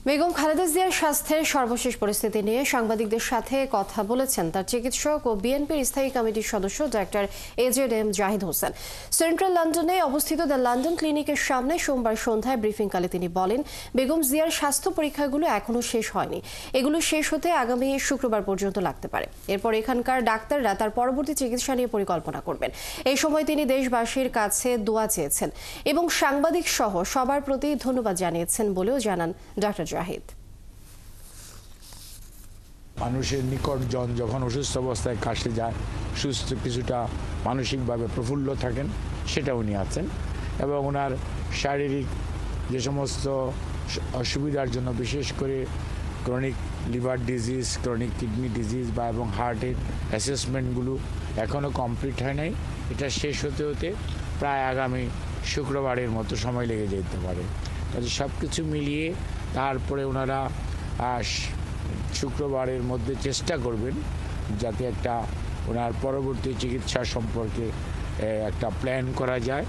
বেগম খালেদা জিয়ার স্বাস্থ্যের সর্বশেষ পরিস্থিতি নিয়ে সাংবাদিকদের সাথে কথা বলেছেন তার চিকিৎসক ও বিএনপির স্থায়ী কমিটির সদস্য doctor A Z Zahid Hossain. Central লন্ডনে অবস্থিত দ্য লন্ডন ক্লিনিকের সামনে সোমবার সন্ধ্যায় ব্রিফিংকালে তিনি বলেন, বেগম জিয়ার স্বাস্থ্য পরীক্ষাগুলো এখনও শেষ হয়নি। এগুলো শেষ হতে আগামী শুক্রবার পর্যন্ত লাগতে পারে। এরপর এখানকার ডাক্তাররা তার পরবর্তী চিকিৎসা নিয়ে পরিকল্পনা করবেন। এই সময় তিনি দেশবাসীর কাছে দোয়া চেয়েছেন এবং সাংবাদিক সহ সবার প্রতি ধন্যবাদ জানিয়েছেন বলেও জানান ডক্টর জাহিদ। মানুষের নিকটজন যখন অসুস্থ অবস্থায় কাছে যায়, সুস্থ কিছুটা মানসিকভাবে প্রফুল্ল থাকেন, সেটা উনি আছেন। এবং ওনার শারীরিক যে সমস্ত অসুবিধার জন্য, বিশেষ করে chronic liver disease, chronic kidney disease বা এবং হার্টের অ্যাসেসমেন্টগুলো এখনও কমপ্লিট হয় নাই। এটা শেষ হতে হতে প্রায় আগামী শুক্রবারের মতো সময় লেগে যেতে পারে। কাজে সব কিছু মিলিয়ে তারপরে ওনারা শুক্রবারের মধ্যে চেষ্টা করবেন যাতে একটা ওনার পরবর্তী চিকিৎসা সম্পর্কে একটা প্ল্যান করা যায়।